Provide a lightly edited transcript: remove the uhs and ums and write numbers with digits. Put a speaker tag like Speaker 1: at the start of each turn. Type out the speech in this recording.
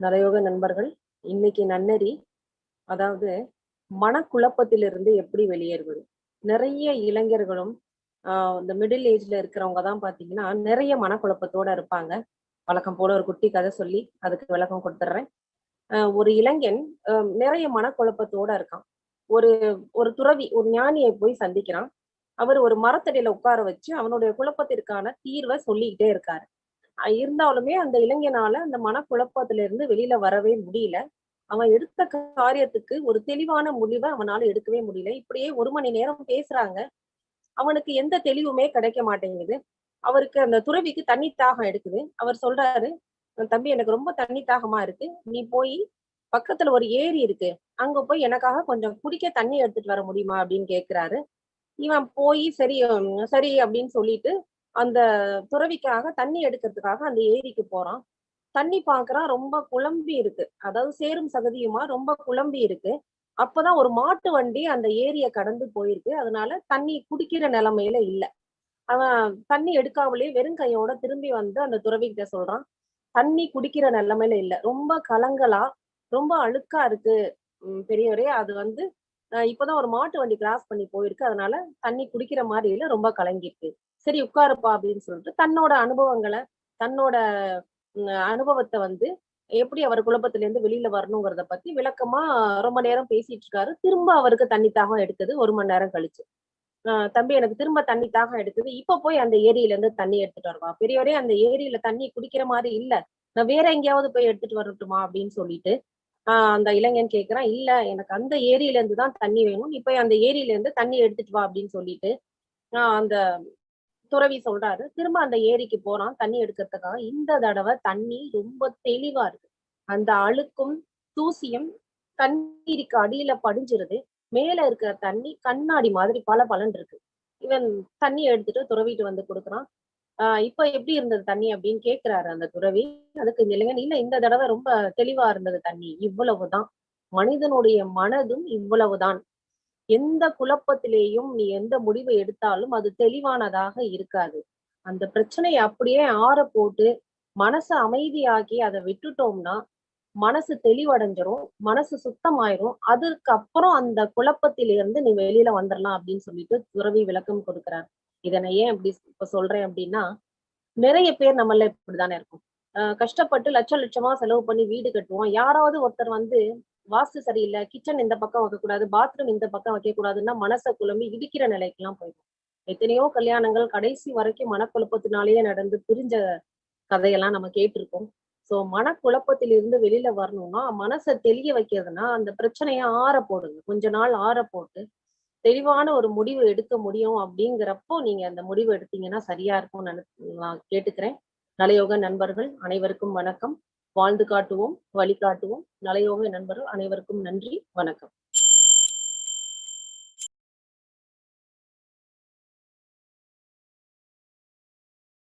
Speaker 1: நரயோக நண்பர்கள், இன்னைக்கு நன்னெறி, அதாவது மனக்குழப்பத்திலிருந்து எப்படி வெளியேறுவது? நிறைய இளைஞர்களும், இந்த மிடில் ஏஜ்ல இருக்கிறவங்க தான் பார்த்தீங்கன்னா, நிறைய மனக்குழப்பத்தோட இருப்பாங்க. வழக்கம் போல ஒரு குட்டி கதை சொல்லி, அதுக்கு விளக்கம் குடுத்துடுறேன். ஒரு இளைஞன் அ நிறைய மனக்குழப்பத்தோட இருக்கான். ஒரு ஒரு துறவி, ஒரு ஞானிய போய் சந்திக்கிறான். அவரு ஒரு மரத்தடியில உட்கார வச்சு, அவனுடைய குழப்பத்திற்கான தீர்வ சொல்லிக்கிட்டே இருக்காரு. இருந்தாலுமே அந்த இளைஞனால அந்த மனக்குழப்பத்திலிருந்து வெளியில வரவே முடியல. அவன் எடுத்த காரியத்துக்கு ஒரு தெளிவான முடிவ அவனால எடுக்கவே முடியல. இப்படியே 1 மணி நேரம் பேசுறாங்க. அவனுக்கு எந்த தெளிவுமே கிடைக்க மாட்டேங்குது. அவருக்கு அந்த துறவிக்கு தண்ணி தாகம் எடுக்குது. அவர் சொல்றாரு, "தம்பி எனக்கு ரொம்ப தண்ணி தாகமா இருக்கு. நீ போயி பக்கத்துல ஒரு ஏரி இருக்கு. அங்க போய் எனக்காக கொஞ்சம் குடிக்க தண்ணி எடுத்துட்டு வர முடியுமா?" அப்படின்னு கேட்கிறாரு. இவன் போயி சரி சரி அப்படின்னு சொல்லிட்டு, அந்த துறவிக்காக தண்ணி எடுக்கிறதுக்காக அந்த ஏரிக்கு போறான். தண்ணி பார்க்குறான் ரொம்ப குழம்பி இருக்கு. அதாவது சேரும் சகதியுமா ரொம்ப குழம்பி இருக்கு. அப்பதான் ஒரு மாட்டு வண்டி அந்த ஏரிய கடந்து போயிருக்கு. அதனால தண்ணி குடிக்கிற நிலைமையில இல்ல. அவன் தண்ணி எடுக்காமலே வெறும் கையோட திரும்பி வந்து அந்த துறவிகிட்ட சொல்றான். தண்ணி குடிக்கிற நிலைமையில இல்ல. ரொம்ப கலங்கலா, ரொம்ப அழுக்கா இருக்கு. பெரியவரே அது வந்து இப்பதான் ஒரு மாட்டு வண்டி கிராஸ் பண்ணி போயிருக்கு. அதனால தண்ணி குடிக்கிற மாரி இல்ல. ரொம்ப கலங்கிருக்கு. சரி உட்காருப்பா அப்படின்னு சொல்லிட்டு தன்னோட அனுபவங்கள, தன்னோட அனுபவத்த வந்து எப்படி அவர் குழப்பத்திலேருந்து வெளியில வரணுங்கிறத பத்தி விளக்கமா ரொம்ப நேரம் பேசிட்டு இருக்காரு. திரும்ப அவருக்கு தண்ணி தாகம் எடுக்குது 1 மணி நேரம் கழிச்சு. தம்பி எனக்கு திரும்ப தண்ணி தாகம் எடுக்குது. இப்ப போய் அந்த ஏரியில இருந்து தண்ணி எடுத்துட்டு வரவா? பெரியவரே அந்த ஏரியில தண்ணி குடிக்கிற மாரி இல்ல. நான் வேற எங்கேயாவது போய் எடுத்துட்டு வரட்டுமா? அப்படின்னு சொல்லிட்டு, அந்த இளைஞன் கேட்கிறான். இல்ல எனக்கு அந்த ஏரியில இருந்து தான் தண்ணி வேணும். நீ போய் அந்த ஏரியில இருந்து தண்ணி எடுத்துட்டு வா அப்படின்னு சொல்லிட்டு, அந்த துறவி சொல்றாரு. திரும்ப அந்த ஏரிக்கு போறான் தண்ணி எடுக்கிறதுக்காக. இந்த தடவ தண்ணி ரொம்ப தெளிவா இருக்கு. அந்த அழுக்கும், தூசியும் தண்ணீருக்கு அடியில படிஞ்சிருது. மேல இருக்கிற தண்ணி கண்ணாடி மாதிரி பளபளன்னு இருக்கு. இவன் தண்ணீய எடுத்துட்டு துறவிட்டு வந்து குடுக்குறான். இப்ப எப்படி இருந்தது தண்ணி அப்படின்னு கேட்கிறாரு அந்த துறவி. அதுக்கு இந்த இளைஞன், இல்ல இந்த தடவ ரொம்ப தெளிவா இருந்தது தண்ணி. இவ்வளவுதான். மனிதனுடைய மனதும் இவ்வளவுதான். எந்த குழப்பத்திலேயும் நீ எந்த முடிவை எடுத்தாலும் அது தெளிவானதாக இருக்காது. அந்த பிரச்சனைய அப்படியே ஆற போட்டு, மனச அமைதியாக்கி அத விட்டுட்டோம்னா, மனசு தெளிவடைஞ்சிரும். மனசு சுத்தமாயிரும். அதுக்கப்புறம் அந்த குழப்பத்திலிருந்து நீ வெளியில வந்துரலாம் அப்படின்னு சொல்லிட்டு துறவி விளக்கம் கொடுக்கிறார். இத நான் ஏன் இப்படி இப்ப சொல்றேன் அப்படின்னா, நிறைய பேர் நம்மள்ல இப்படித்தானே இருக்கோம். கஷ்டப்பட்டு லட்சம் லட்சமா செலவு பண்ணி வீடு கட்டுவோம். யாராவது ஒருத்தர் வந்து வாஸ்து சரியில்ல, கிச்சன் இந்த பக்கம் வைக்கக்கூடாது, பாத்ரூம் இந்த பக்கம் வைக்கக்கூடாதுன்னா மனச குழம்பி இடிக்கிற நிலைக்கெல்லாம் போயிடும். எத்தனையோ கல்யாணங்கள் கடைசி வரைக்கும் மனக்குழப்பத்தினாலேயே நடந்து பிரிஞ்ச கதையெல்லாம் நம்ம கேட்டிருக்கோம். சோ மனக்குழப்பத்திலிருந்து வெளியில வரணும்னா, மனச தெளிய வைக்கிறதுனா, அந்த பிரச்சனைய ஆற போடுங்க. கொஞ்ச நாள் ஆற போட்டு, தெளிவான ஒரு முடிவு எடுக்க முடியும் அப்படிங்கிறப்போ, நீங்க அந்த முடிவு எடுத்தீங்கன்னா சரியா இருக்கும்னு நான் கேட்டுக்கிறேன். நலயோக நண்பர்கள் அனைவருக்கும் வணக்கம். வாழ்ந்து காட்டுவோம், வழிகாட்டுவோம். நலயோக நண்பர்கள் அனைவருக்கும் நன்றி, வணக்கம்.